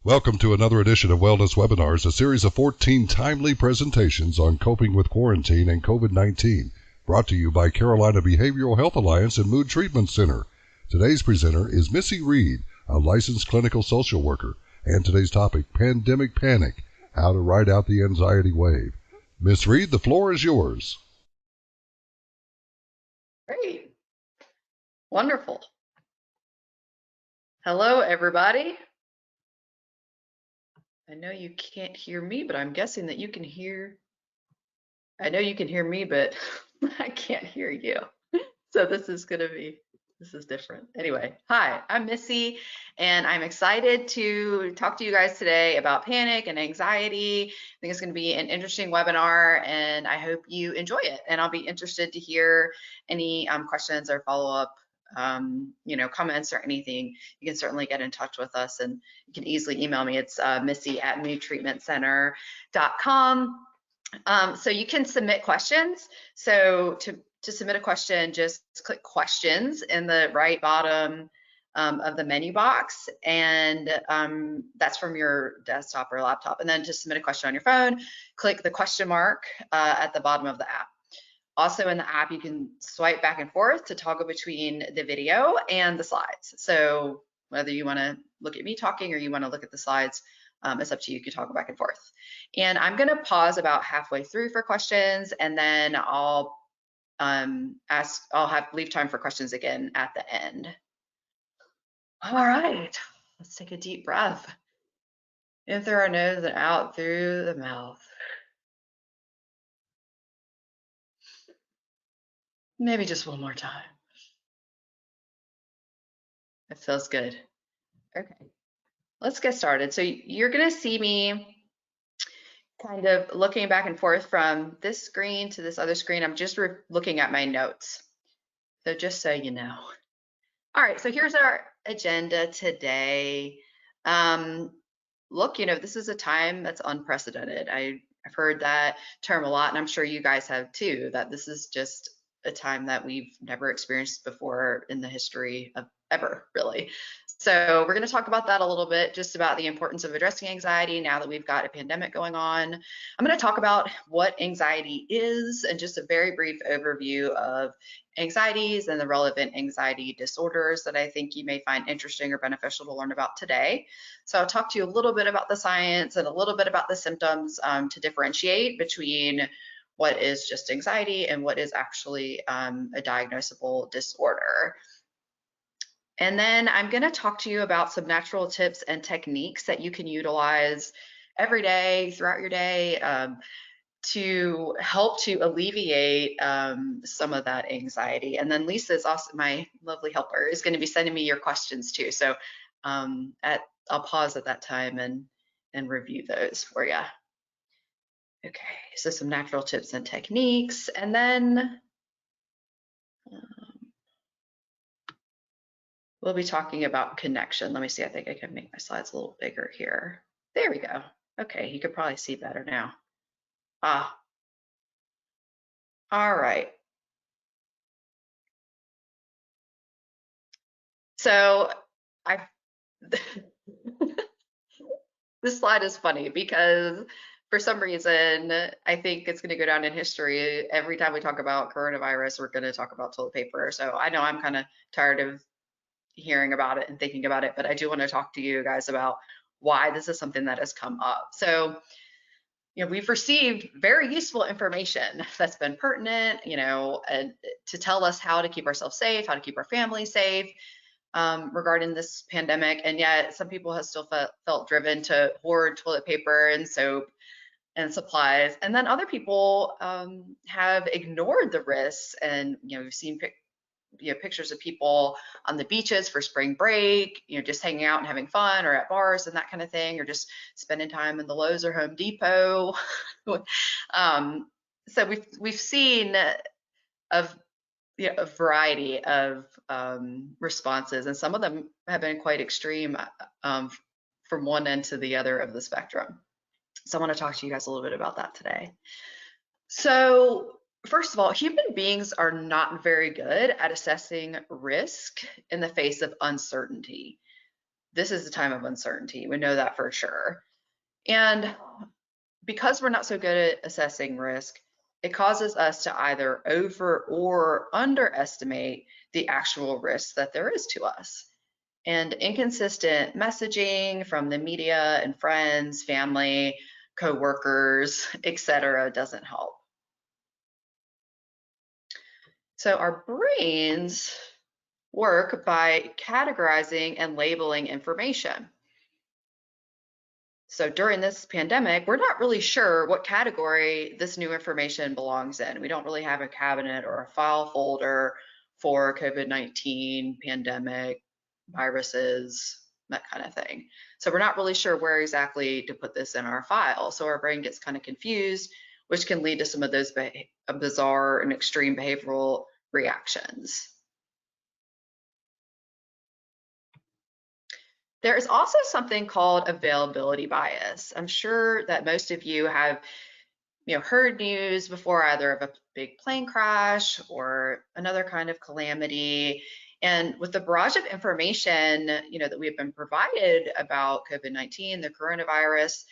Welcome to another edition of Wellness Webinars, a series of 14 timely presentations on coping with quarantine and COVID-19, brought to you by Carolina Behavioral Health Alliance and Mood Treatment Center. Today's presenter is Missy Reed, a licensed clinical social worker, and today's topic, Pandemic Panic, how to ride out the anxiety wave. Miss Reed, the floor is yours. Great. Wonderful. Hello, everybody. I know you can't hear me, but I'm guessing that you can hear. I know you can hear me, but I can't hear you. So this is different. Anyway, hi, I'm Missy, and I'm excited to talk to you guys today about panic and anxiety. I think it's going to be an interesting webinar, and I hope you enjoy it. And I'll be interested to hear any questions or follow-up comments or anything. You can certainly get in touch with us, and you can easily email me. It's missy@moodtreatmentcenter.com. So you can submit questions. So to submit a question, just click questions in the right bottom of the menu box, and that's from your desktop or laptop. And then to submit a question on your phone, click the question mark at the bottom of the app. Also in the app, you can swipe back and forth to toggle between the video and the slides. So whether you want to look at me talking or you want to look at the slides, it's up to you. You can toggle back and forth. And I'm going to pause about halfway through for questions, and then I'll leave time for questions again at the end. All right, let's take a deep breath. In through our nose and out through the mouth. Maybe just one more time. It feels good. Okay, let's get started. So you're gonna see me kind of looking back and forth from this screen to this other screen. I'm just looking at my notes. So just so you know. All right, so here's our agenda today. Look, this is a time that's unprecedented. I've heard that term a lot, and I'm sure you guys have too, that this is just a time that we've never experienced before in the history of ever, really. So we're going to talk about that a little bit, just about the importance of addressing anxiety now that we've got a pandemic going on. I'm going to talk about what anxiety is and just a very brief overview of anxieties and the relevant anxiety disorders that I think you may find interesting or beneficial to learn about today. So I'll talk to you a little bit about the science and a little bit about the symptoms to differentiate between what is just anxiety and what is actually a diagnosable disorder. And then I'm going to talk to you about some natural tips and techniques that you can utilize every day, throughout your day, to help to alleviate some of that anxiety. And then Lisa is also my lovely helper, is going to be sending me your questions too. So I'll pause at that time and review those for you. Okay, so some natural tips and techniques, and then we'll be talking about connection. Let me see, I think I can make my slides a little bigger here. There we go. Okay, you could probably see better now. All right. So this slide is funny because for some reason, I think it's going to go down in history. Every time we talk about coronavirus, we're going to talk about toilet paper. So I know I'm kind of tired of hearing about it and thinking about it, but I do want to talk to you guys about why this is something that has come up. So, we've received very useful information that's been pertinent, and to tell us how to keep ourselves safe, how to keep our families safe regarding this pandemic. And yet some people have still felt driven to hoard toilet paper and soap and supplies. And then other people have ignored the risks. And, we've seen pictures of people on the beaches for spring break, just hanging out and having fun, or at bars and that kind of thing, or just spending time in the Lowe's or Home Depot. So we've seen a variety of responses, and some of them have been quite extreme from one end to the other of the spectrum. So I want to talk to you guys a little bit about that today. So first of all, human beings are not very good at assessing risk in the face of uncertainty. this is a time of uncertainty. We know that for sure. And because we're not so good at assessing risk, it causes us to either over or underestimate the actual risk that there is to us. And inconsistent messaging from the media and friends, family, coworkers, etc., doesn't help. So our brains work by categorizing and labeling information. So during this pandemic, we're not really sure what category this new information belongs in. We don't really have a cabinet or a file folder for COVID-19, pandemic, viruses, that kind of thing. So we're not really sure where exactly to put this in our file. So our brain gets kind of confused, which can lead to some of those bizarre and extreme behavioral reactions. There is also something called availability bias. I'm sure that most of you have heard news before, either of a big plane crash or another kind of calamity. And with the barrage of information, that we've been provided about COVID-19, the coronavirus,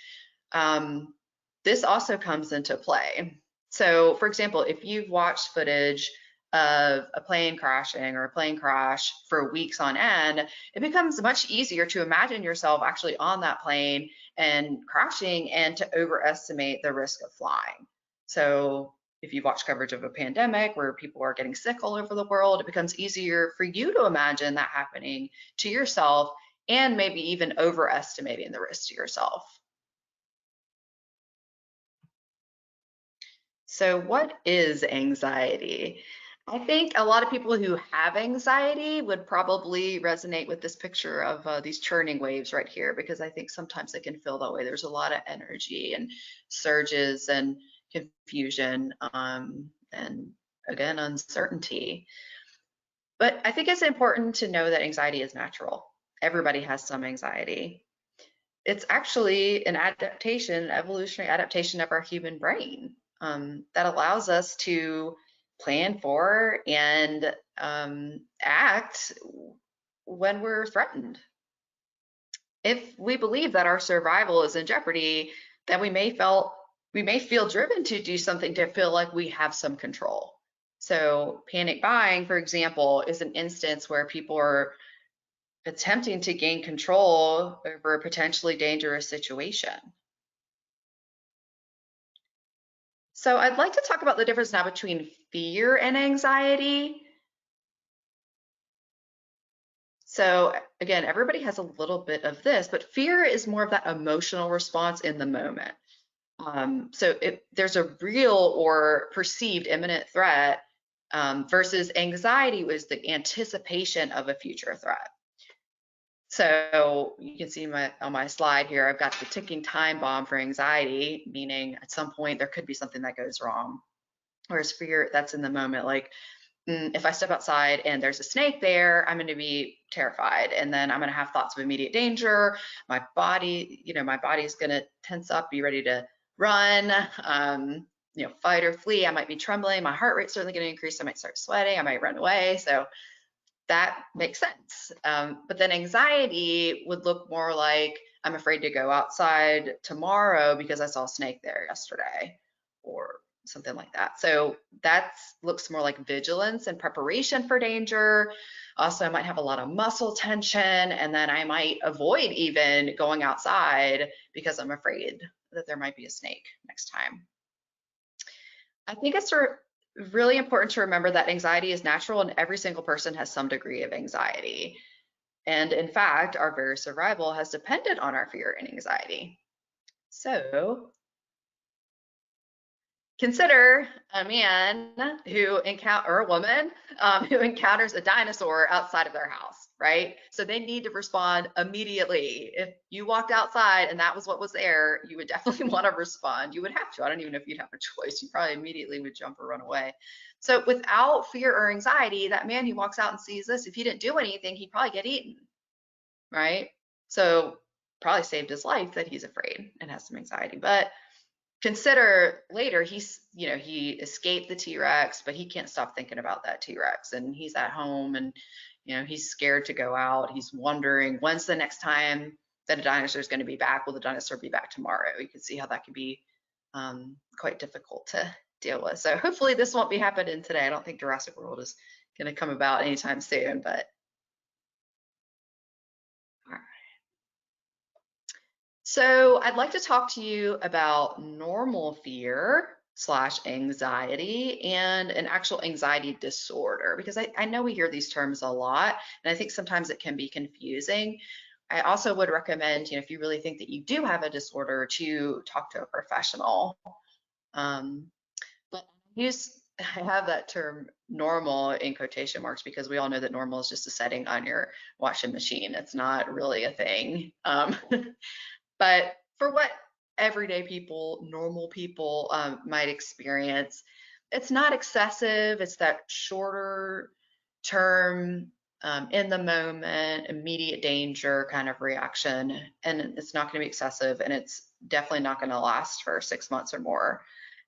this also comes into play. So, for example, if you've watched footage of a plane crashing or a plane crash for weeks on end, it becomes much easier to imagine yourself actually on that plane and crashing and to overestimate the risk of flying. So if you watch coverage of a pandemic where people are getting sick all over the world, it becomes easier for you to imagine that happening to yourself and maybe even overestimating the risk to yourself. So what is anxiety? I think a lot of people who have anxiety would probably resonate with this picture of these churning waves right here, because I think sometimes it can feel that way. There's a lot of energy and surges and confusion and again, uncertainty. But I think it's important to know that anxiety is natural. Everybody has some anxiety. It's actually an adaptation, evolutionary adaptation of our human brain that allows us to plan for and act when we're threatened. If we believe that our survival is in jeopardy, then we may feel driven to do something to feel like we have some control. So panic buying, for example, is an instance where people are attempting to gain control over a potentially dangerous situation. So I'd like to talk about the difference now between fear and anxiety. So again, everybody has a little bit of this, but fear is more of that emotional response in the moment. So if there's a real or perceived imminent threat versus anxiety was the anticipation of a future threat. So you can see on my slide here, I've got the ticking time bomb for anxiety, meaning at some point there could be something that goes wrong. Whereas fear, that's in the moment, like if I step outside and there's a snake there, I'm going to be terrified. And then I'm going to have thoughts of immediate danger. My body, my body's going to tense up, be ready to run, fight or flee. I might be trembling. My heart rate's certainly going to increase. I might start sweating. I might run away. So that makes sense. But then anxiety would look more like I'm afraid to go outside tomorrow because I saw a snake there yesterday or something like that. So that looks more like vigilance and preparation for danger. Also, I might have a lot of muscle tension, and then I might avoid even going outside because I'm afraid that there might be a snake next time. I think it's really important to remember that anxiety is natural and every single person has some degree of anxiety. And in fact, our very survival has depended on our fear and anxiety. So consider a man or a woman who encounters a dinosaur outside of their house, right? So they need to respond immediately. If you walked outside and that was what was there, you would definitely want to respond. You would have to. I don't even know if you'd have a choice. You probably immediately would jump or run away. So without fear or anxiety, that man who walks out and sees this, if he didn't do anything, he'd probably get eaten, right? So probably saved his life that he's afraid and has some anxiety. But consider later he escaped the T-Rex, but he can't stop thinking about that T-Rex, and he's at home and He's scared to go out. He's wondering when's the next time that a dinosaur is going to be back. Will the dinosaur be back tomorrow? You can see how that can be quite difficult to deal with. So hopefully this won't be happening today. I don't think Jurassic World is going to come about anytime soon, but all right. So I'd like to talk to you about normal fear / anxiety and an actual anxiety disorder, because I know we hear these terms a lot, and I think sometimes it can be confusing. I also would recommend, if you really think that you do have a disorder, to talk to a professional. But I have that term normal in quotation marks because we all know that normal is just a setting on your washing machine. It's not really a thing. But for what everyday people, normal people might experience, it's not excessive. It's that shorter term, in the moment, immediate danger kind of reaction. And it's not going to be excessive, and it's definitely not going to last for 6 months or more.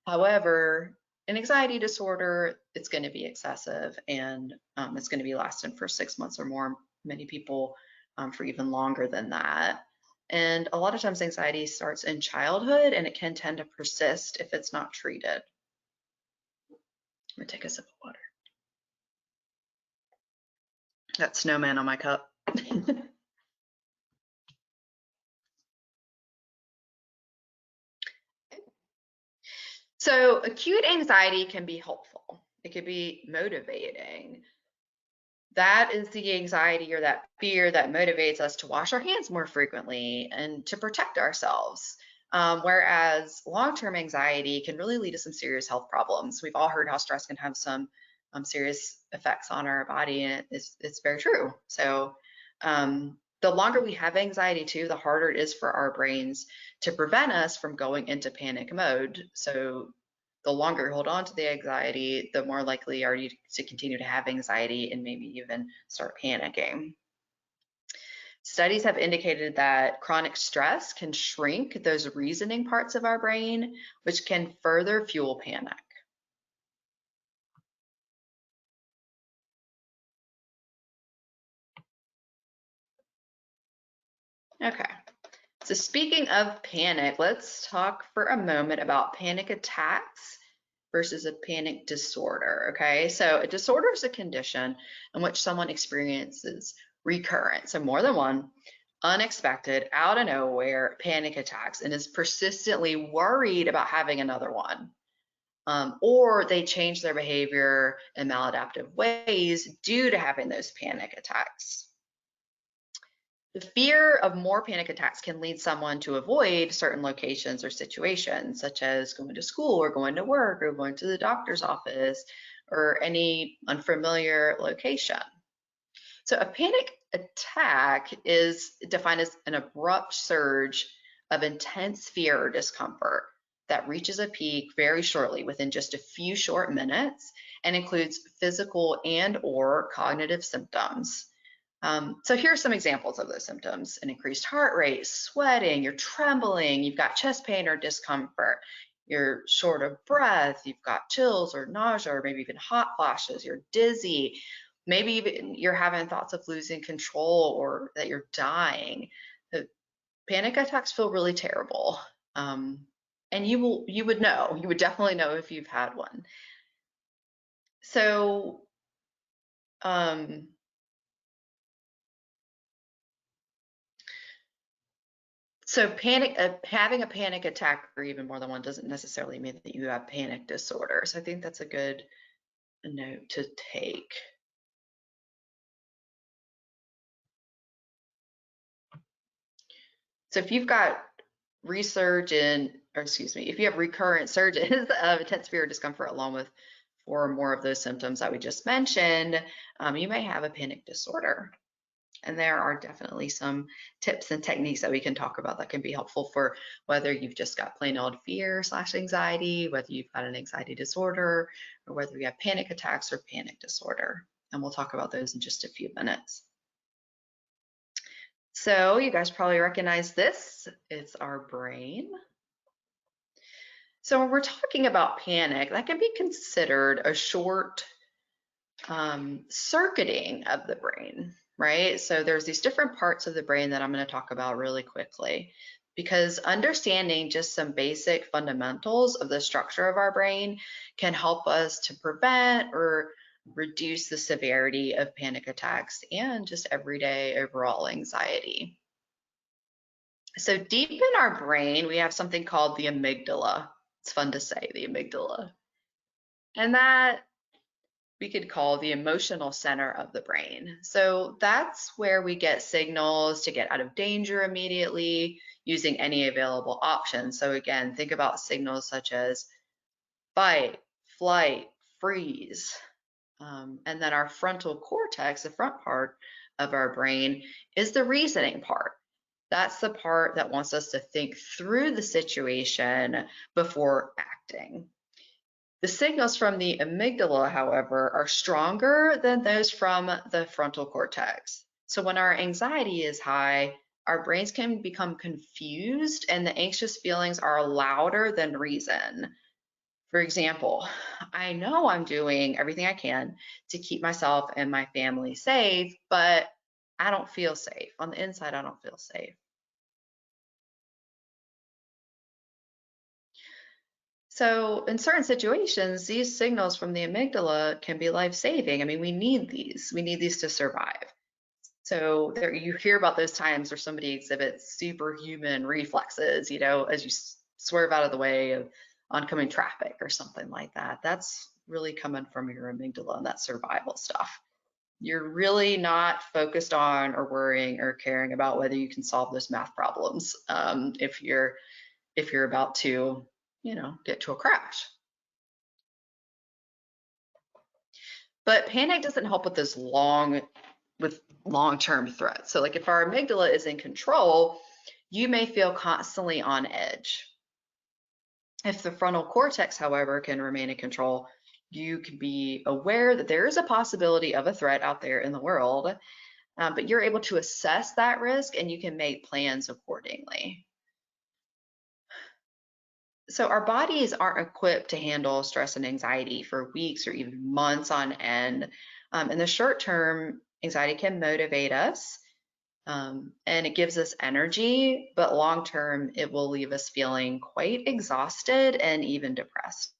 However, an anxiety disorder, it's going to be excessive, and it's going to be lasting for 6 months or more. Many people for even longer than that. And a lot of times anxiety starts in childhood, and it can tend to persist if it's not treated. I'm gonna take a sip of water. Got snowman on my cup. So acute anxiety can be helpful. It could be motivating. That is the anxiety or that fear that motivates us to wash our hands more frequently and to protect ourselves. Whereas long-term anxiety can really lead to some serious health problems. We've all heard how stress can have some serious effects on our body, and it's very true. So the longer we have anxiety too, the harder it is for our brains to prevent us from going into panic mode. So the longer you hold on to the anxiety, the more likely are you to continue to have anxiety and maybe even start panicking. Studies have indicated that chronic stress can shrink those reasoning parts of our brain, which can further fuel panic. Okay, so speaking of panic, let's talk for a moment about panic attacks versus a panic disorder. Okay, so a disorder is a condition in which someone experiences recurrent, so more than one, unexpected, out of nowhere panic attacks and is persistently worried about having another one. Or they change their behavior in maladaptive ways due to having those panic attacks. The fear of more panic attacks can lead someone to avoid certain locations or situations, such as going to school or going to work or going to the doctor's office or any unfamiliar location. So a panic attack is defined as an abrupt surge of intense fear or discomfort that reaches a peak very shortly within just a few short minutes and includes physical and or cognitive symptoms. So here are some examples of those symptoms: an increased heart rate, sweating, you're trembling, you've got chest pain or discomfort, you're short of breath, you've got chills or nausea, or maybe even hot flashes, you're dizzy, maybe even you're having thoughts of losing control or that you're dying. The panic attacks feel really terrible. And you would definitely know if you've had one. So, having a panic attack or even more than one doesn't necessarily mean that you have panic disorder. So I think that's a good note to take. So if you've got if you have recurrent surges of intense fear or discomfort along with 4 or more of those symptoms that we just mentioned, you may have a panic disorder. And there are definitely some tips and techniques that we can talk about that can be helpful for whether you've just got plain old fear / anxiety, whether you've got an anxiety disorder, or whether you have panic attacks or panic disorder. And we'll talk about those in just a few minutes. So you guys probably recognize this. It's our brain. So when we're talking about panic, that can be considered a short circuiting of the brain, right? So there's these different parts of the brain that I'm going to talk about really quickly, because understanding just some basic fundamentals of the structure of our brain can help us to prevent or reduce the severity of panic attacks and just everyday overall anxiety. So deep in our brain, we have something called the amygdala. It's fun to say, the amygdala. And that we could call the emotional center of the brain. So that's where we get signals to get out of danger immediately using any available option. So again, think about signals such as fight, flight, freeze. And then our frontal cortex, the front part of our brain, is the reasoning part. That's the part that wants us to think through the situation before acting. The signals from the amygdala, however, are stronger than those from the frontal cortex. So when our anxiety is high, our brains can become confused and the anxious feelings are louder than reason. For example, I know I'm doing everything I can to keep myself and my family safe, but I don't feel safe. On the inside, I don't feel safe. So in certain situations, these signals from the amygdala can be life-saving. I mean, we need these. We need these to survive. So there, you hear about those times where somebody exhibits superhuman reflexes, you know, as you swerve out of the way of oncoming traffic or something like that. That's really coming from your amygdala and that survival stuff. You're really not focused on or worrying or caring about whether you can solve those math problems if you're about to, you know, get to a crash. But panic doesn't help with this long-term threats. So like if our amygdala is in control, you may feel constantly on edge. If the frontal cortex, however, can remain in control, you can be aware that there is a possibility of a threat out there in the world, but you're able to assess that risk and you can make plans accordingly. So our bodies aren't equipped to handle stress and anxiety for weeks or even months on end. In the short term, anxiety can motivate us and it gives us energy, but long term, it will leave us feeling quite exhausted and even depressed.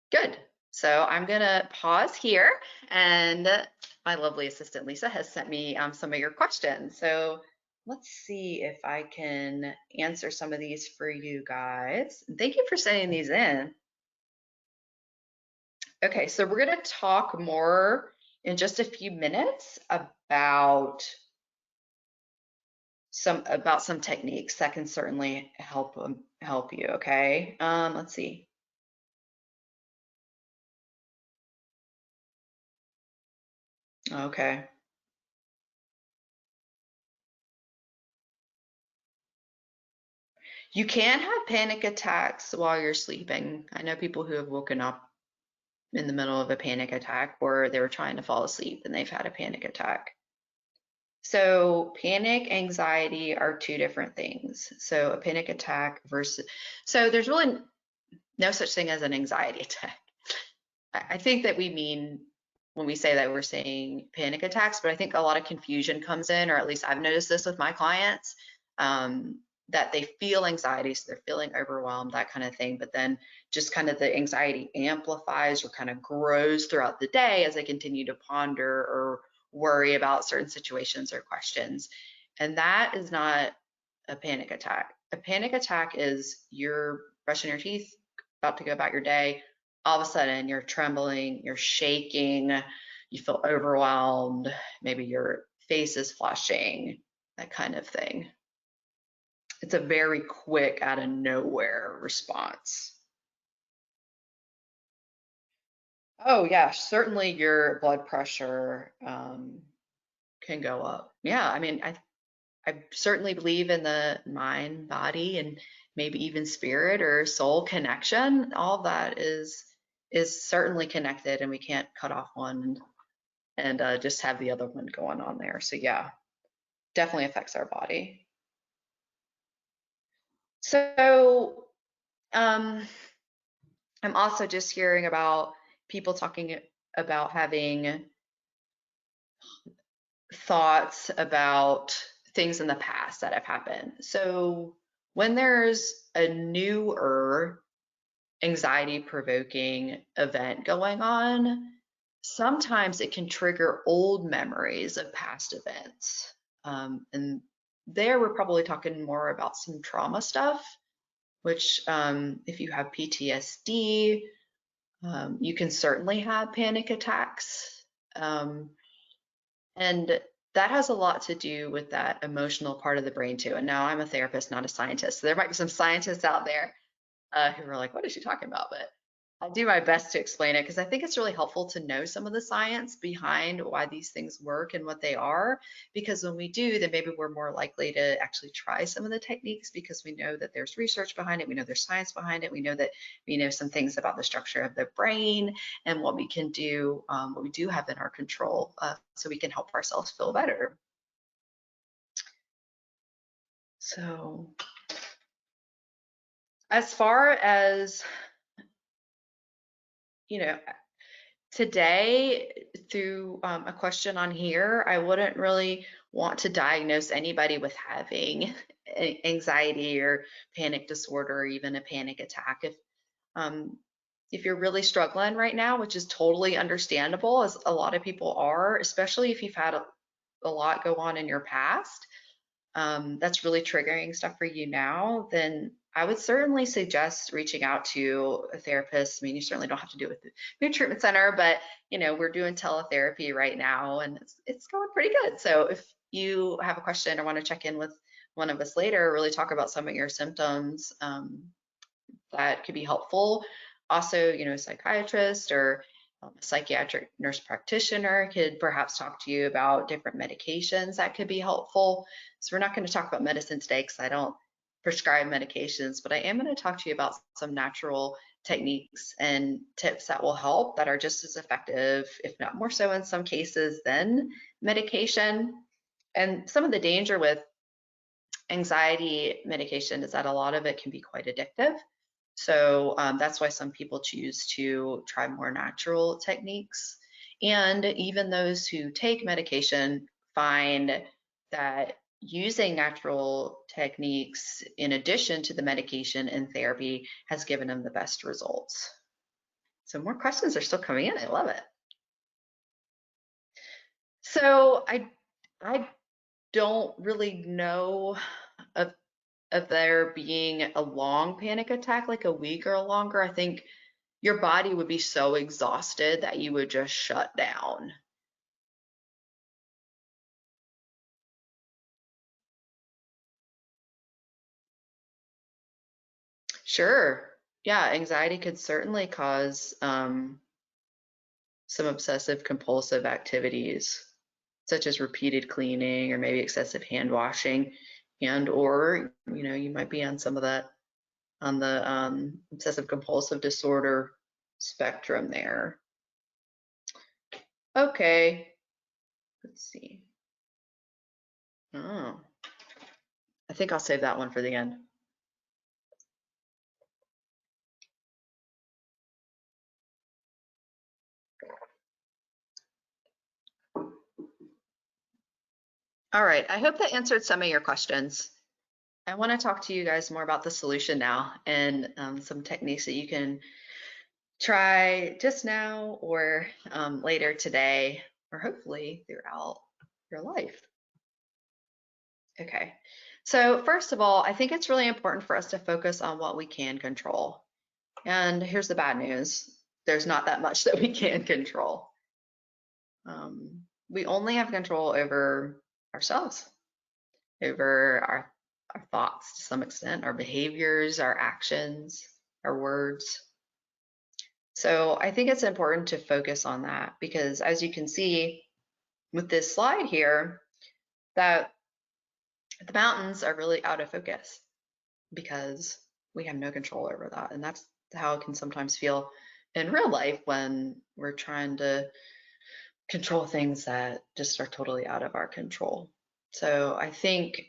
Good. So I'm going to pause here, and my lovely assistant Lisa has sent me some of your questions. So let's see if I can answer some of these for you guys. Thank you for sending these in. Okay, so we're going to talk more in just a few minutes about some techniques that can certainly help you. Okay, let's see. Okay. You can have panic attacks while you're sleeping. I know people who have woken up in the middle of a panic attack or they were trying to fall asleep and they've had a panic attack. So panic, anxiety are two different things. So a panic attack so there's really no such thing as an anxiety attack. I think that we mean when we say that we're saying panic attacks, but I think a lot of confusion comes in, or at least I've noticed this with my clients, that they feel anxiety, so they're feeling overwhelmed, that kind of thing, but then just kind of the anxiety amplifies or kind of grows throughout the day as they continue to ponder or worry about certain situations or questions. And that is not a panic attack. A panic attack is you're brushing your teeth, about to go about your day, all of a sudden you're trembling, you're shaking, you feel overwhelmed, maybe your face is flushing, that kind of thing. It's a very quick, out of nowhere response. Oh, yeah, certainly your blood pressure can go up. Yeah, I mean, I certainly believe in the mind, body, and maybe even spirit or soul connection. All of that is certainly connected, and we can't cut off one and just have the other one going on there. So yeah, definitely affects our body. So I'm also just hearing about people talking about having thoughts about things in the past that have happened. So when there's a newer anxiety provoking event going on, sometimes it can trigger old memories of past events. And there we're probably talking more about some trauma stuff, which if you have PTSD, you can certainly have panic attacks. And that has a lot to do with that emotional part of the brain too. And now I'm a therapist, not a scientist. So there might be some scientists out there who are like, what is she talking about? But I do my best to explain it because I think it's really helpful to know some of the science behind why these things work and what they are. Because when we do, then maybe we're more likely to actually try some of the techniques because we know that there's research behind it. We know there's science behind it. We know that we know some things about the structure of the brain and what we can do, what we do have in our control so we can help ourselves feel better. So as far as, you know, today, through a question on here, I wouldn't really want to diagnose anybody with having anxiety or panic disorder or even a panic attack. Um, if you're really struggling right now, which is totally understandable, as a lot of people are, especially if you've had a lot go on in your past, that's really triggering stuff for you now, then I would certainly suggest reaching out to a therapist. I mean, you certainly don't have to do it with the mood treatment center, but we're doing teletherapy right now and it's going pretty good. So if you have a question or want to check in with one of us later, really talk about some of your symptoms, that could be helpful. Also, a psychiatrist or a psychiatric nurse practitioner could perhaps talk to you about different medications that could be helpful. So we're not going to talk about medicine today because I don't prescribe medications, but I am going to talk to you about some natural techniques and tips that will help, that are just as effective, if not more so in some cases, than medication. And some of the danger with anxiety medication is that a lot of it can be quite addictive. So that's why some people choose to try more natural techniques. And even those who take medication find that using natural techniques in addition to the medication and therapy has given them the best results. So more questions are still coming in. I love it. So I don't really know of there being a long panic attack, like a week or longer. I think your body would be so exhausted that you would just shut down. Sure. Yeah, anxiety could certainly cause some obsessive compulsive activities, such as repeated cleaning or maybe excessive hand washing, and or you might be on some of that on the obsessive compulsive disorder spectrum there. Okay, let's see. Oh, I think I'll save that one for the end. All right, I hope that answered some of your questions. I want to talk to you guys more about the solution now and some techniques that you can try just now or later today, or hopefully throughout your life. Okay, so first of all, I think it's really important for us to focus on what we can control. And here's the bad news. There's not that much that we can control. We only have control over ourselves, over our thoughts to some extent, our behaviors, our actions, our words. So I think it's important to focus on that because as you can see with this slide here, that the mountains are really out of focus because we have no control over that. And that's how it can sometimes feel in real life when we're trying to control things that just are totally out of our control. So I think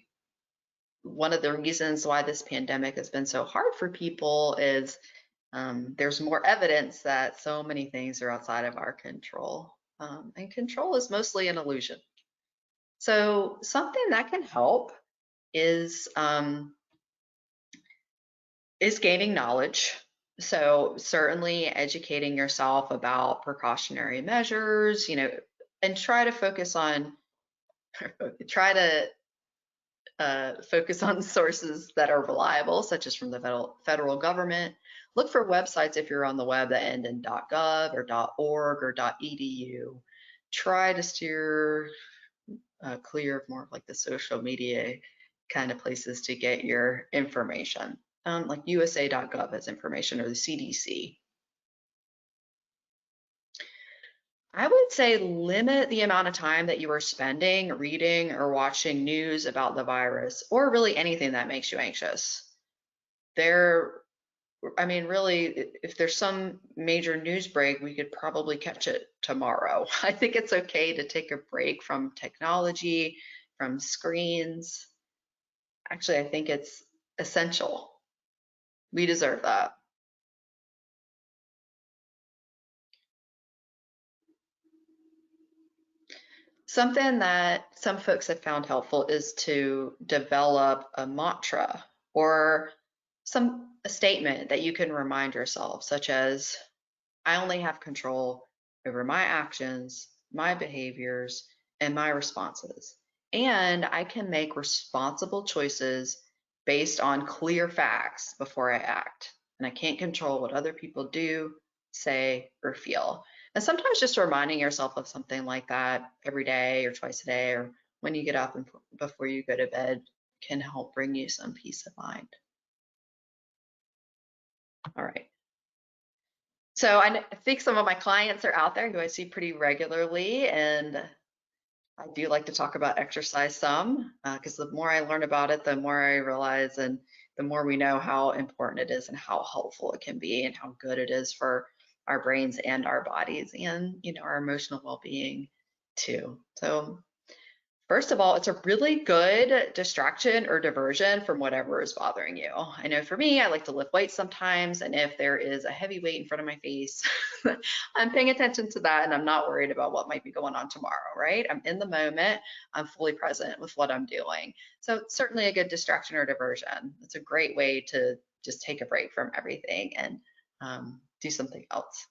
one of the reasons why this pandemic has been so hard for people is There's more evidence that so many things are outside of our control, and control is mostly an illusion. So something that can help is gaining knowledge. So certainly educating yourself about precautionary measures, and try to focus on sources that are reliable, such as from the federal government. Look for websites if you're on the web that end in .gov or .org or .edu. Try to steer clear of more of like the social media kind of places to get your information. Like USA.gov has information, or the CDC. I would say limit the amount of time that you are spending reading or watching news about the virus, or really anything that makes you anxious. Really, if there's some major news break, we could probably catch it tomorrow. I think it's okay to take a break from technology, from screens. Actually, I think it's essential. We deserve that. Something that some folks have found helpful is to develop a mantra or a statement that you can remind yourself, such as, I only have control over my actions, my behaviors, and my responses. And I can make responsible choices based on clear facts before I act. And I can't control what other people do, say, or feel. And sometimes just reminding yourself of something like that every day or twice a day, or when you get up and before you go to bed, can help bring you some peace of mind. All right. So I think some of my clients are out there who I see pretty regularly, and I do like to talk about exercise some, because the more I learn about it, the more I realize, and the more we know how important it is and how helpful it can be and how good it is for our brains and our bodies and, our emotional well-being too. So first of all, it's a really good distraction or diversion from whatever is bothering you. I know for me, I like to lift weights sometimes, and if there is a heavy weight in front of my face, I'm paying attention to that, and I'm not worried about what might be going on tomorrow, right? I'm in the moment, I'm fully present with what I'm doing. So it's certainly a good distraction or diversion. It's a great way to just take a break from everything and do something else.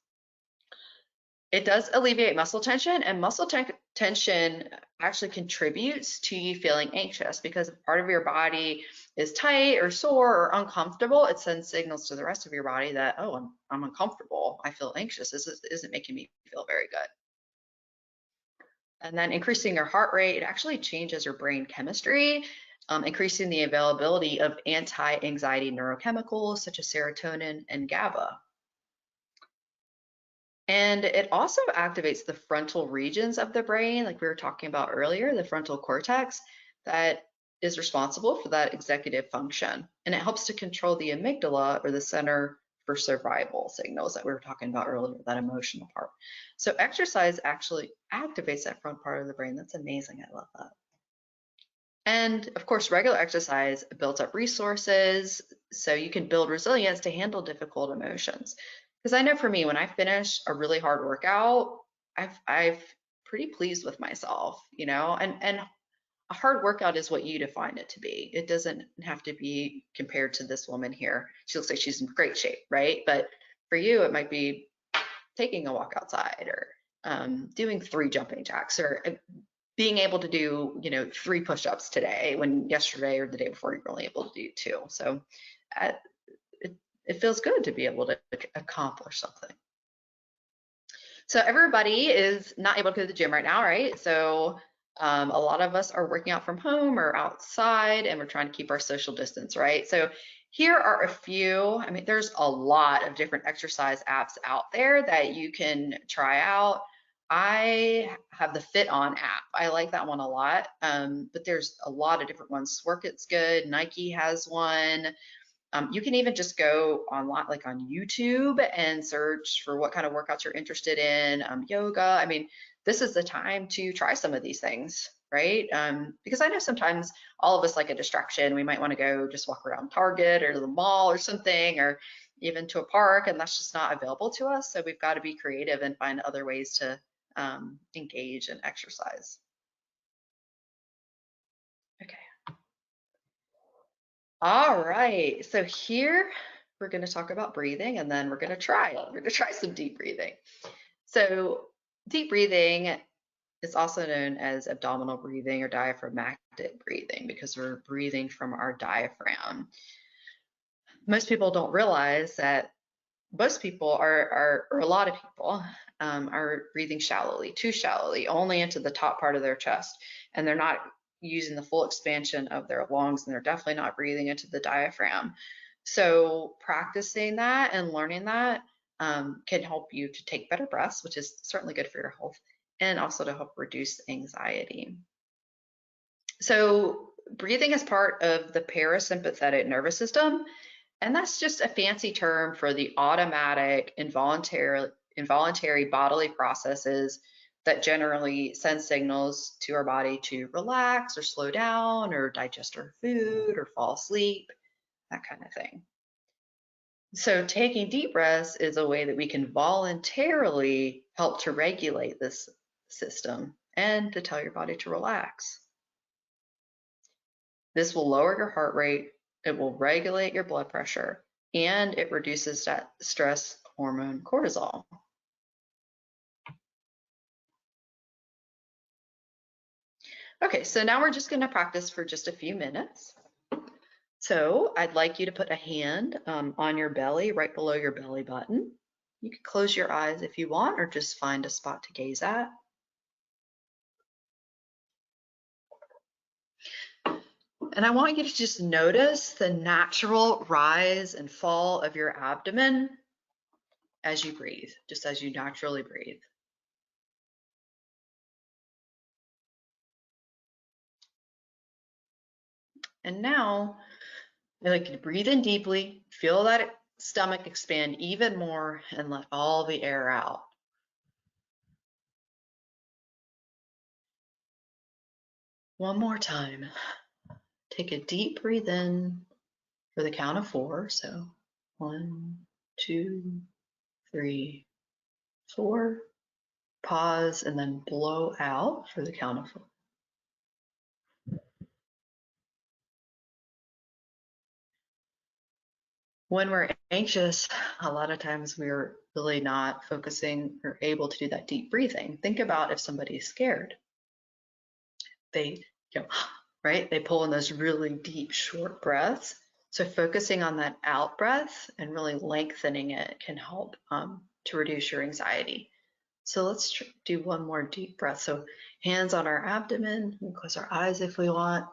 It does alleviate muscle tension, and muscle tension actually contributes to you feeling anxious, because if part of your body is tight or sore or uncomfortable, it sends signals to the rest of your body that, oh, I'm uncomfortable, I feel anxious, this isn't making me feel very good. And then increasing your heart rate, it actually changes your brain chemistry, increasing the availability of anti-anxiety neurochemicals such as serotonin and GABA. And it also activates the frontal regions of the brain, like we were talking about earlier, the frontal cortex, that is responsible for that executive function. And it helps to control the amygdala, or the center for survival signals that we were talking about earlier, that emotional part. So exercise actually activates that front part of the brain. That's amazing. I love that. And of course, regular exercise builds up resources, so you can build resilience to handle difficult emotions. Because I know for me, when I finish a really hard workout, I've pretty pleased with myself, and a hard workout is what you define it to be. It doesn't have to be compared to this woman here. She looks like she's in great shape, right? But for you, it might be taking a walk outside, or doing 3 jumping jacks, or being able to do, 3 push-ups today, when yesterday or the day before you were only able to do 2. So it feels good to be able to accomplish something. So everybody is not able to go to the gym right now, right? So a lot of us are working out from home or outside, and we're trying to keep our social distance, right? So here are a few. There's a lot of different exercise apps out there that you can try out. I have the Fit On app. I like that one a lot, but there's a lot of different ones. Sworkit's good. Nike has one. You can even just go online, like on YouTube, and search for what kind of workouts you're interested in, yoga. This is the time to try some of these things, right? Because I know sometimes all of us like a distraction. We might want to go just walk around Target or the mall or something, or even to a park, and that's just not available to us. So we've got to be creative and find other ways to engage and exercise. Okay. All right. So here we're going to talk about breathing, and then we're going to try it. We're going to try some deep breathing. So deep breathing is also known as abdominal breathing or diaphragmatic breathing because we're breathing from our diaphragm. Most people don't realize that most people or a lot of people are breathing shallowly, too shallowly, only into the top part of their chest, and they're not using the full expansion of their lungs, and they're definitely not breathing into the diaphragm. So practicing that and learning that can help you to take better breaths, which is certainly good for your health, and also to help reduce anxiety. So breathing is part of the parasympathetic nervous system, and that's just a fancy term for the automatic, involuntary bodily processes that generally send signals to our body to relax or slow down or digest our food or fall asleep, that kind of thing. So taking deep breaths is a way that we can voluntarily help to regulate this system and to tell your body to relax. This will lower your heart rate, it will regulate your blood pressure, and it reduces that stress hormone cortisol. Okay, so now we're just going to practice for just a few minutes. So I'd like you to put a hand on your belly, right below your belly button. You can close your eyes if you want, or just find a spot to gaze at. And I want you to just notice the natural rise and fall of your abdomen as you breathe, just as you naturally breathe. And now, I'd like you to breathe in deeply, feel that stomach expand even more, and let all the air out. One more time. Take a deep breath in for the count of 4. So 1, 2, 3, 4. Pause and then blow out for the count of 4. When we're anxious, a lot of times we're really not focusing or able to do that deep breathing. Think about if somebody's scared. They go, right? They pull in those really deep, short breaths. So focusing on that out breath and really lengthening it can help to reduce your anxiety. So let's do one more deep breath. So hands on our abdomen, we'll close our eyes if we want.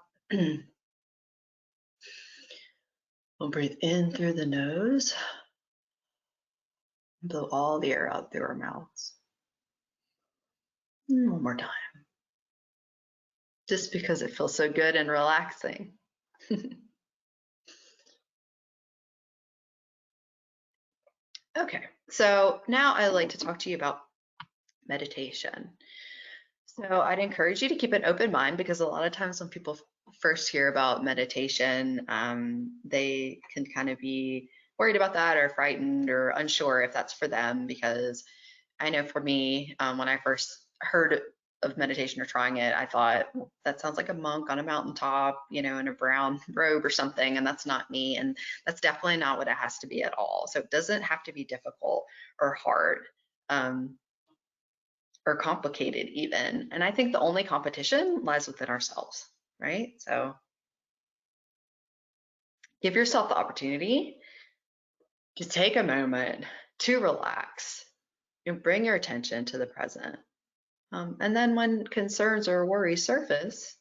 We'll breathe in through the nose, and blow all the air out through our mouths. And one more time, just because it feels so good and relaxing. Okay, so now I'd like to talk to you about meditation. So I'd encourage you to keep an open mind, because a lot of times when people first hear about meditation, they can kind of be worried about that or frightened or unsure if that's for them, because I know for me, when I first heard of meditation or trying it, I thought, well, that sounds like a monk on a mountaintop, in a brown robe or something, and that's not me. And that's definitely not what it has to be at all. So it doesn't have to be difficult or hard or complicated even. And I think the only competition lies within ourselves, right? So give yourself the opportunity to take a moment to relax and bring your attention to the present. And then when concerns or worries surface,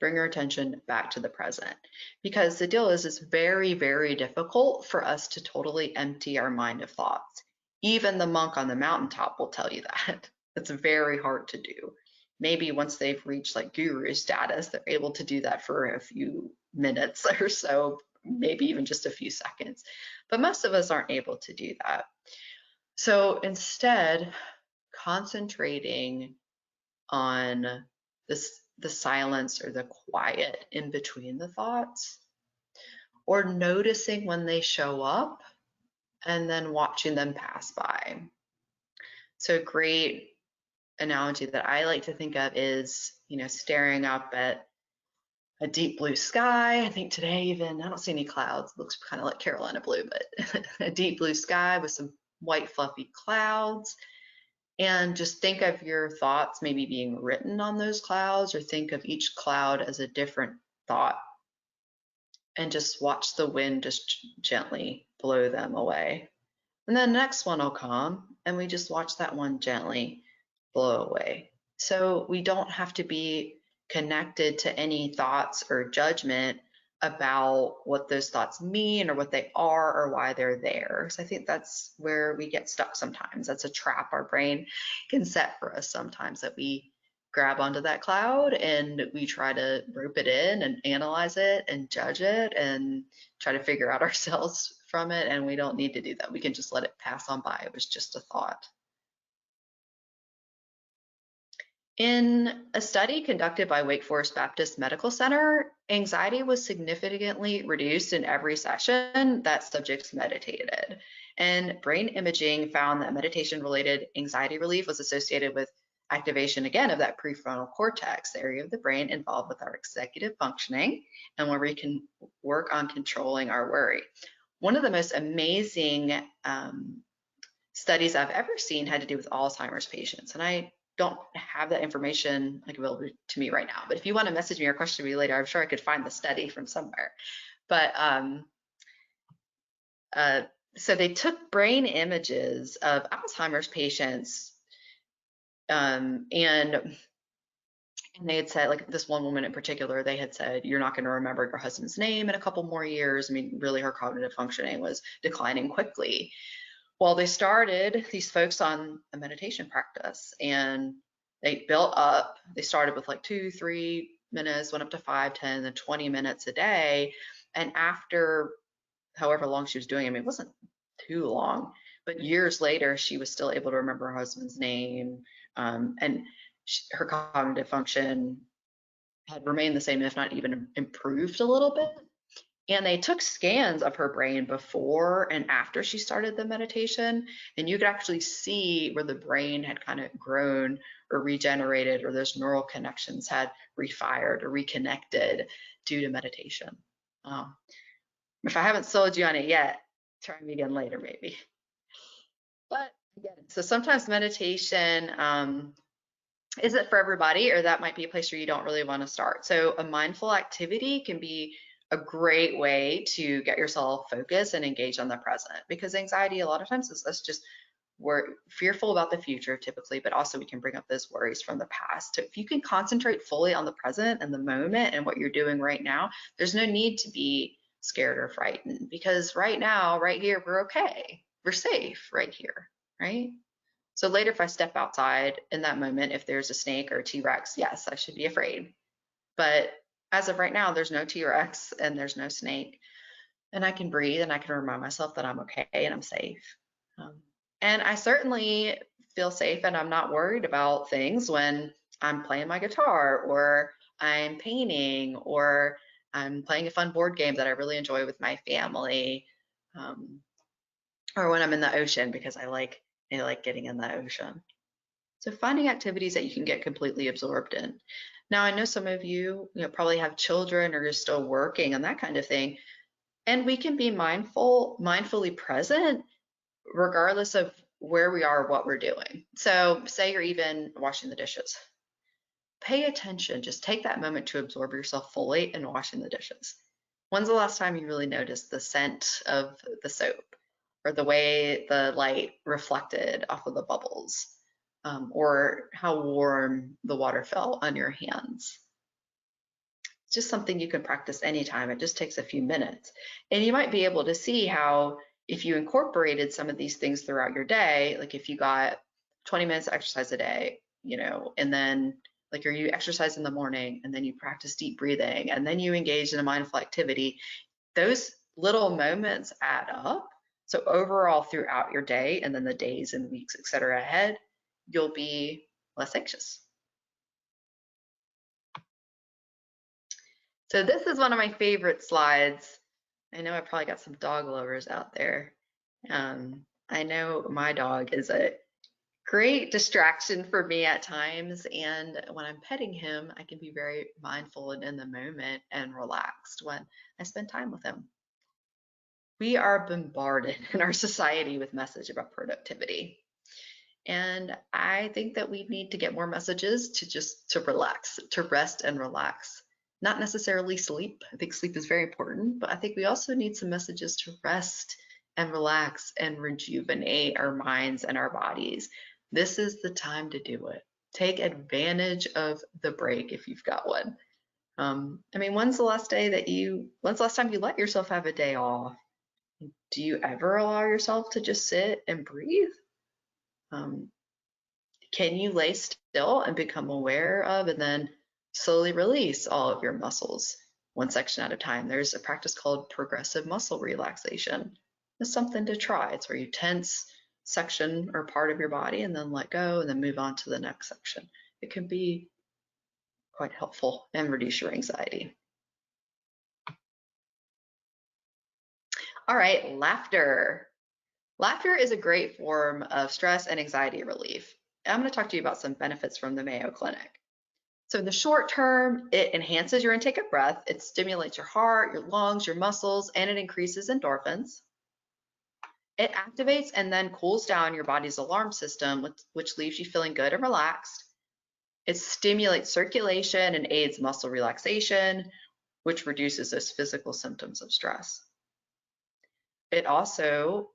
bring your attention back to the present. Because the deal is, it's very, very difficult for us to totally empty our mind of thoughts. Even the monk on the mountaintop will tell you that. It's very hard to do. Maybe once they've reached like guru status, they're able to do that for a few minutes or so, maybe even just a few seconds. But most of us aren't able to do that. So instead, concentrating on the silence or the quiet in between the thoughts, or noticing when they show up and then watching them pass by. So a great analogy that I like to think of is, staring up at a deep blue sky. I think today even, I don't see any clouds. It looks kind of like Carolina blue, but a deep blue sky with some white fluffy clouds. And just think of your thoughts maybe being written on those clouds, or think of each cloud as a different thought, and just watch the wind just gently blow them away. And then the next one will come, and we just watch that one gently blow away. So we don't have to be connected to any thoughts or judgment about what those thoughts mean or what they are or why they're there. So I think that's where we get stuck sometimes. That's a trap our brain can set for us sometimes, that we grab onto that cloud and we try to rope it in and analyze it and judge it and try to figure out ourselves from it. And we don't need to do that. We can just let it pass on by. It was just a thought. In a study conducted by Wake Forest Baptist Medical Center, anxiety was significantly reduced in every session that subjects meditated. And brain imaging found that meditation-related anxiety relief was associated with activation, again, of that prefrontal cortex, the area of the brain involved with our executive functioning and where we can work on controlling our worry. One of the most amazing studies I've ever seen had to do with Alzheimer's patients. And I don't have that information available to me right now, but if you want to message me or question me later, I'm sure I could find the study from somewhere. But so they took brain images of Alzheimer's patients, and they had said, like this one woman in particular, they had said, you're not going to remember your husband's name in a couple more years. I mean, really her cognitive functioning was declining quickly. Well, they started these folks on a meditation practice, and they built up. They started with like 2-3 minutes, went up to 5, 10, and 20 minutes a day. And after however long she was doing it, I mean, it wasn't too long, but years later, she was still able to remember her husband's name, and her cognitive function had remained the same, if not even improved a little bit. And they took scans of her brain before and after she started the meditation, and you could actually see where the brain had kind of grown or regenerated, or those neural connections had refired or reconnected due to meditation. If I haven't sold you on it yet, try me again later maybe. But again, so sometimes meditation isn't for everybody, or that might be a place where you don't really want to start. So a mindful activity can be a great way to get yourself focused and engaged on the present, because anxiety a lot of times is us just, we're fearful about the future typically, but also we can bring up those worries from the past. So if you can concentrate fully on the present and the moment and what you're doing right now, there's no need to be scared or frightened, because right now, right here, we're okay. We're safe right here, right? So later, if I step outside in that moment, if there's a snake or a T-Rex, yes, I should be afraid. But as of right now, there's no T-Rex and there's no snake, and I can breathe and I can remind myself that I'm okay and I'm safe. And I certainly feel safe and I'm not worried about things when I'm playing my guitar, or I'm painting, or I'm playing a fun board game that I really enjoy with my family, or when I'm in the ocean, because I like getting in the ocean. So finding activities that you can get completely absorbed in. Now, I know some of you, probably have children or you're still working and that kind of thing. And we can be mindfully present, regardless of where we are, what we're doing. So say you're even washing the dishes. Pay attention, just take that moment to absorb yourself fully in washing the dishes. When's the last time you really noticed the scent of the soap, or the way the light reflected off of the bubbles, or how warm the water felt on your hands? It's just something you can practice anytime. It just takes a few minutes. And you might be able to see how, if you incorporated some of these things throughout your day, like if you got 20 minutes of exercise a day, and then like you exercise in the morning, and then you practice deep breathing, and then you engage in a mindful activity, those little moments add up. So overall, throughout your day, and then the days and weeks, et cetera, ahead, you'll be less anxious. So this is one of my favorite slides. I know I probably got some dog lovers out there. I know my dog is a great distraction for me at times, and when I'm petting him, I can be very mindful and in the moment and relaxed when I spend time with him. We are bombarded in our society with message about productivity. And I think that we need to get more messages to relax, to rest and relax. Not necessarily sleep. I think sleep is very important, but I think we also need some messages to rest and relax and rejuvenate our minds and our bodies. This is the time to do it. Take advantage of the break if you've got one. I mean, when's the last time you let yourself have a day off? Do you ever allow yourself to just sit and breathe? Um, can you lay still and become aware of and then slowly release all of your muscles one section at a time? There's a practice called progressive muscle relaxation. It's something to try. It's where you tense section or part of your body and then let go and then move on to the next section. It can be quite helpful and reduce your anxiety. All right, laughter. Laughter is a great form of stress and anxiety relief. I'm going to talk to you about some benefits from the Mayo Clinic. So in the short term, it enhances your intake of breath, it stimulates your heart, your lungs, your muscles, and it increases endorphins. It activates and then cools down your body's alarm system, which leaves you feeling good and relaxed. It stimulates circulation and aids muscle relaxation, which reduces those physical symptoms of stress. It also,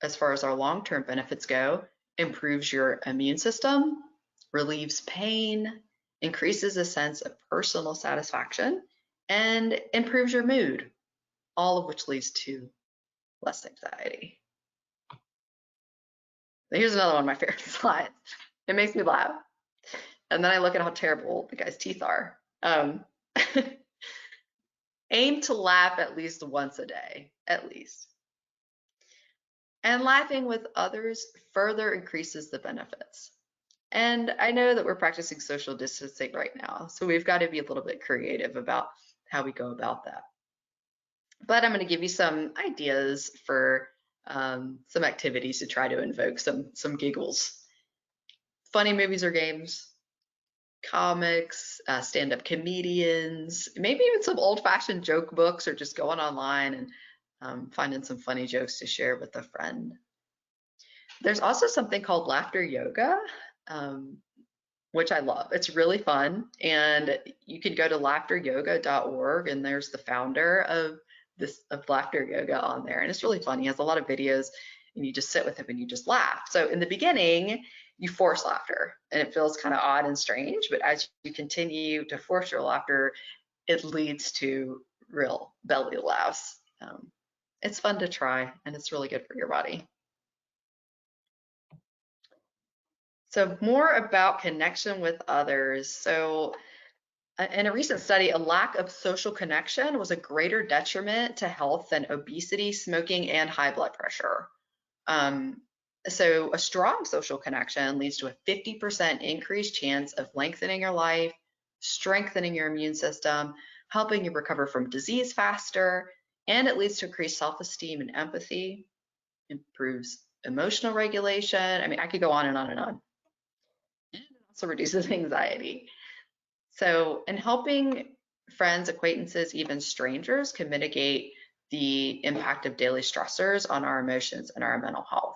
as far as our long-term benefits go, improves your immune system, relieves pain, increases a sense of personal satisfaction, and improves your mood, all of which leads to less anxiety. Here's another one of my favorite slides. It makes me laugh. And then I look at how terrible the guy's teeth are. Aim to laugh at least once a day, at least. And laughing with others further increases the benefits. And I know that we're practicing social distancing right now, so we've got to be a little bit creative about how we go about that. But I'm going to give you some ideas for some activities to try to invoke some giggles. Funny movies or games, comics, stand-up comedians, maybe even some old-fashioned joke books, or just going online and finding some funny jokes to share with a friend. There's also something called laughter yoga, which I love. It's really fun, and you can go to laughteryoga.org, and there's the founder of laughter yoga on there, and it's really fun. He has a lot of videos, and you just sit with him and you just laugh. So in the beginning, you force laughter, and it feels kind of odd and strange, but as you continue to force your laughter, it leads to real belly laughs. It's fun to try, and it's really good for your body. So more about connection with others. So in a recent study, a lack of social connection was a greater detriment to health than obesity, smoking, and high blood pressure. So a strong social connection leads to a 50% increased chance of lengthening your life, strengthening your immune system, helping you recover from disease faster, and it leads to increased self-esteem and empathy, improves emotional regulation. I mean, I could go on and on and on. And it also reduces anxiety. So, in helping friends, acquaintances, even strangers can mitigate the impact of daily stressors on our emotions and our mental health.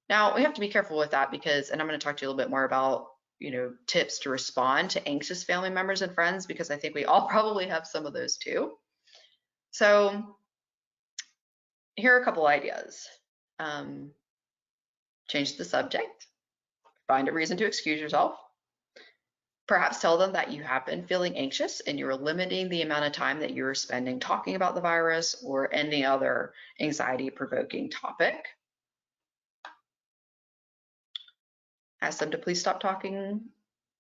Now, we have to be careful with that because, and I'm going to talk to you a little bit more about, tips to respond to anxious family members and friends, because I think we all probably have some of those too. So, here are a couple ideas. Change the subject, find a reason to excuse yourself. Perhaps tell them that you have been feeling anxious and you're limiting the amount of time that you're spending talking about the virus or any other anxiety-provoking topic. Ask them to please stop talking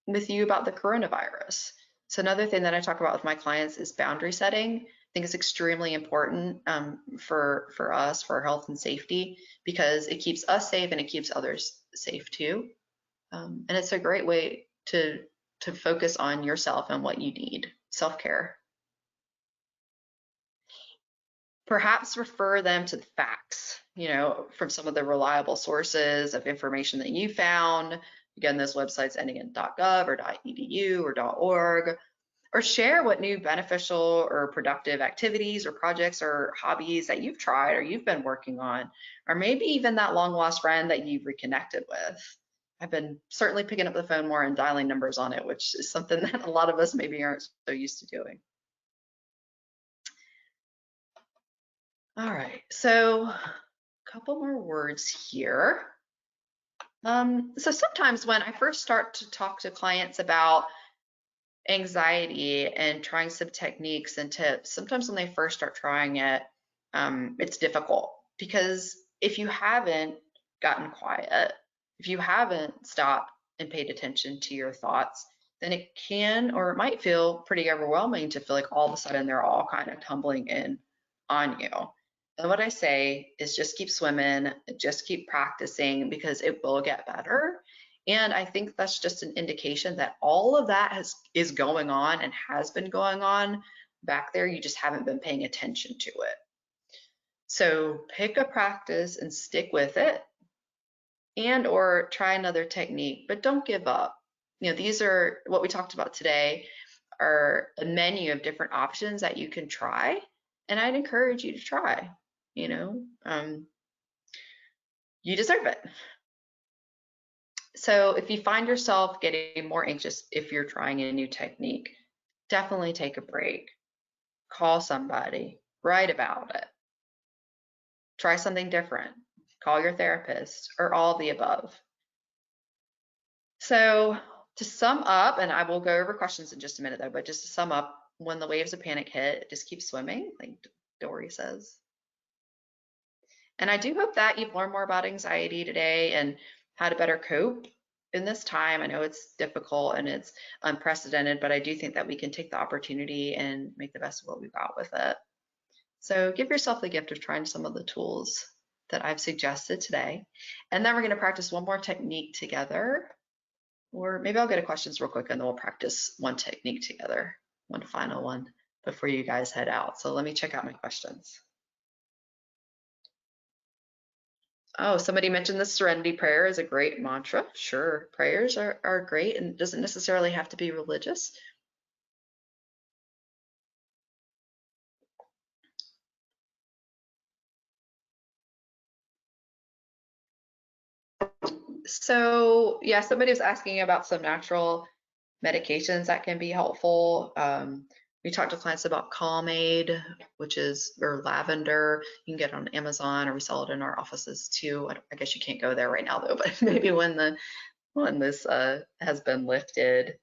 with you about the coronavirus. So another thing that I talk about with my clients is boundary setting. I think it's extremely important for us, for our health and safety, because it keeps us safe and it keeps others safe too. And it's a great way to focus on yourself and what you need, self-care. perhaps refer them to the facts, from some of the reliable sources of information that you found. Again, those websites ending in .gov or .edu or .org, or share what new beneficial or productive activities or projects or hobbies that you've tried or you've been working on, or maybe even that long lost friend that you've reconnected with. I've been certainly picking up the phone more and dialing numbers on it, which is something that a lot of us maybe aren't so used to doing. All right, so a couple more words here. So sometimes when I first start to talk to clients about anxiety and trying some techniques and tips, sometimes when they first start trying it, it's difficult, because if you haven't gotten quiet, if you haven't stopped and paid attention to your thoughts, then it can, or it might feel pretty overwhelming to feel like all of a sudden they're all kind of tumbling in on you. And what I say is just keep swimming, just keep practicing, because it will get better. And I think that's just an indication that all of that is going on and has been going on back there. You just haven't been paying attention to it. So pick a practice and stick with it, and or try another technique, but don't give up. These are what we talked about today, are a menu of different options that you can try, and I'd encourage you to try. You deserve it. So if you find yourself getting more anxious if you're trying a new technique, definitely take a break. Call somebody, write about it. Try something different. Call your therapist, or all the above. So to sum up, and I will go over questions in just a minute though, but just to sum up, when the waves of panic hit, just keep swimming, like Dory says. And I do hope that you've learned more about anxiety today and how to better cope in this time. I know it's difficult and it's unprecedented, but I do think that we can take the opportunity and make the best of what we've got with it. So give yourself the gift of trying some of the tools that I've suggested today. And then we're going to practice one more technique together. Or maybe I'll go to questions real quick and then we'll practice one technique together, one final one before you guys head out. So let me check out my questions. Oh, somebody mentioned the serenity prayer is a great mantra. Sure, prayers are great, and it doesn't necessarily have to be religious. So yeah, somebody was asking about some natural medications that can be helpful. We talked to clients about Calm Aid, or lavender. You can get it on Amazon, or we sell it in our offices too. I guess you can't go there right now though, but maybe when this has been lifted.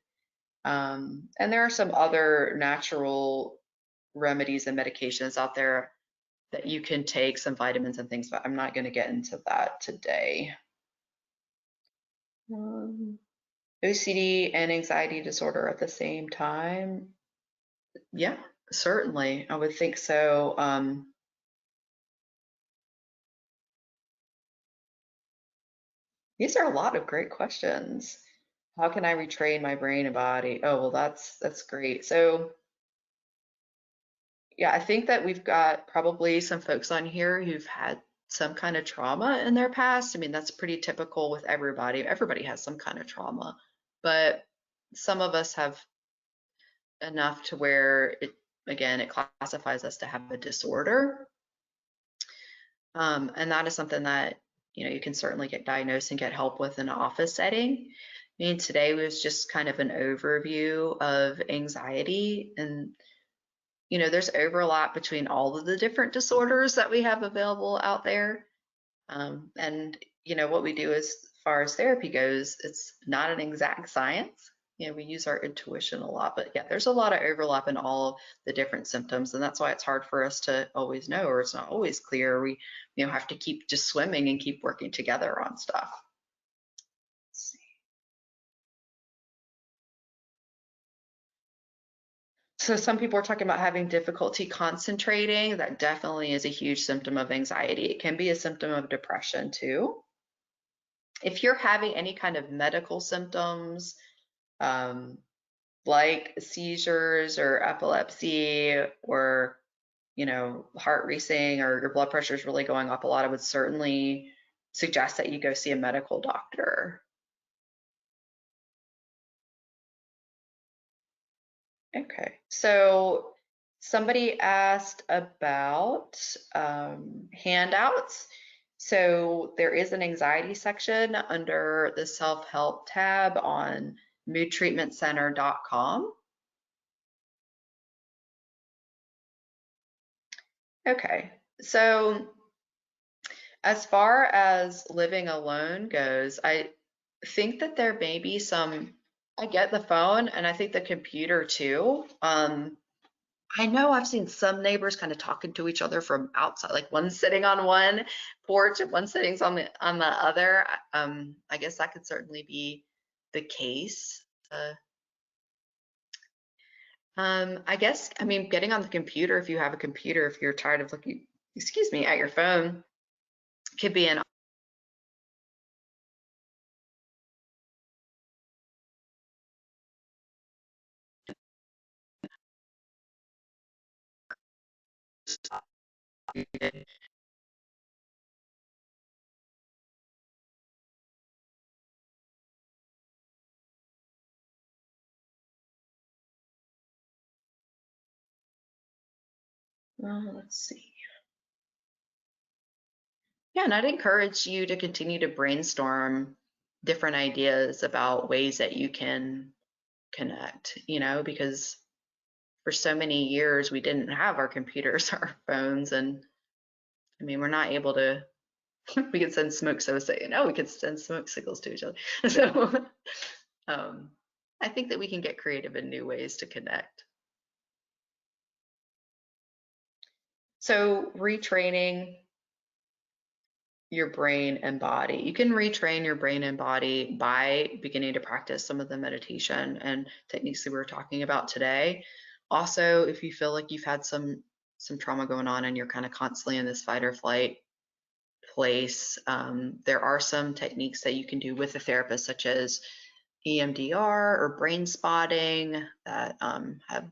And there are some other natural remedies and medications out there that you can take, some vitamins and things, but I'm not going to get into that today. OCD and anxiety disorder at the same time? Yeah, certainly. I would think so. These are a lot of great questions. How can I retrain my brain and body? Oh, well, that's great. So yeah, I think that we've got probably some folks on here who've had some kind of trauma in their past. I mean, that's pretty typical with everybody. Everybody has some kind of trauma, but some of us have enough to where it classifies us to have a disorder. And that is something that, you can certainly get diagnosed and get help with in an office setting. I mean, today was just kind of an overview of anxiety, and there's overlap between all of the different disorders that we have available out there. And what we do as far as therapy goes, it's not an exact science. We use our intuition a lot, but yeah, there's a lot of overlap in all the different symptoms, and that's why it's hard for us to always know, or it's not always clear. We have to keep just swimming and keep working together on stuff. Let's see. So some people are talking about having difficulty concentrating. That definitely is a huge symptom of anxiety. It can be a symptom of depression too. If you're having any kind of medical symptoms, like seizures or epilepsy, or heart racing or your blood pressure is really going up a lot, I would certainly suggest that you go see a medical doctor. Okay, so somebody asked about handouts. So there is an anxiety section under the self-help tab on moodtreatmentcenter.com. Okay, so as far as living alone goes, I think that there may be some, I get the phone and I think the computer too. I know I've seen some neighbors kind of talking to each other from outside, like one sitting on one porch and one sitting on the other. I guess that could certainly be the case. I guess, I mean, getting on the computer, if you have a computer, if you're tired of looking, excuse me, at your phone, could be an well, let's see. Yeah, and I'd encourage you to continue to brainstorm different ideas about ways that you can connect, because for so many years we didn't have our computers, our phones, and I mean, we're not able to, we could send smoke, so saying, we could send smoke signals to each other. So I think that we can get creative in new ways to connect. So retraining your brain and body. You can retrain your brain and body by beginning to practice some of the meditation and techniques that we were talking about today. Also, if you feel like you've had some trauma going on and you're kind of constantly in this fight or flight place, there are some techniques that you can do with a therapist, such as EMDR or brain spotting, that have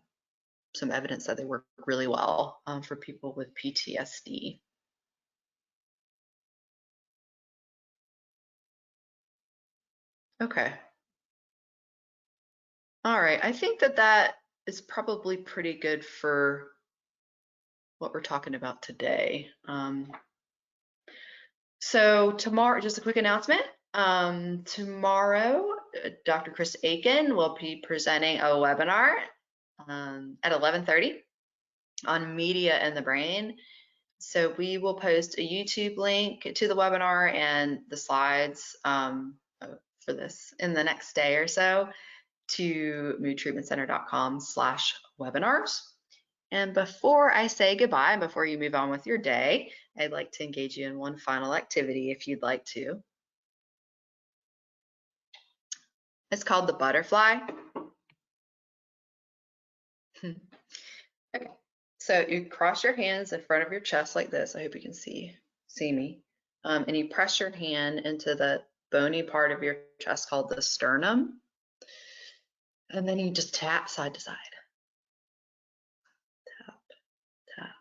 some evidence that they work really well for people with PTSD. Okay. All right. I think that is probably pretty good for what we're talking about today. So tomorrow, just a quick announcement. Tomorrow, Dr. Chris Aiken will be presenting a webinar at 11:30 on media and the brain. So we will post a YouTube link to the webinar and the slides for this in the next day or so to moodtreatmentcenter.com/webinars. And before I say goodbye, and before you move on with your day, I'd like to engage you in one final activity if you'd like to. It's called the butterfly. Okay, so you cross your hands in front of your chest like this. I hope you can see me. And you press your hand into the bony part of your chest called the sternum. And then you just tap side to side. Tap, tap.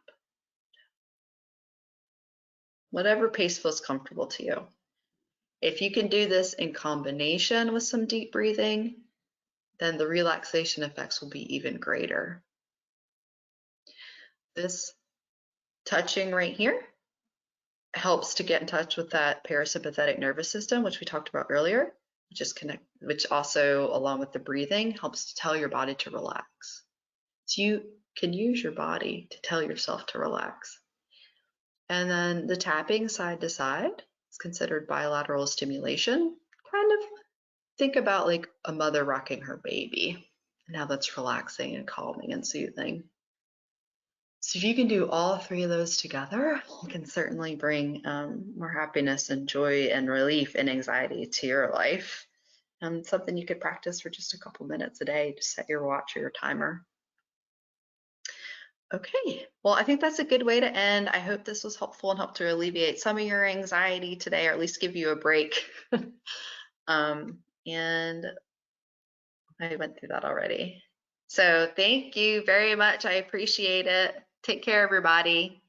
Whatever pace feels comfortable to you. If you can do this in combination with some deep breathing, then the relaxation effects will be even greater. This touching right here helps to get in touch with that parasympathetic nervous system, which we talked about earlier, which also, along with the breathing, helps to tell your body to relax. So you can use your body to tell yourself to relax. And then the tapping side to side is considered bilateral stimulation. Kind of think about like a mother rocking her baby and how that's relaxing and calming and soothing. So if you can do all three of those together, you can certainly bring more happiness and joy and relief and anxiety to your life. Something you could practice for just a couple minutes a day to set your watch or your timer. Okay, well, I think that's a good way to end. I hope this was helpful and helped to alleviate some of your anxiety today, or at least give you a break. And I went through that already. So thank you very much. I appreciate it. Take care, everybody.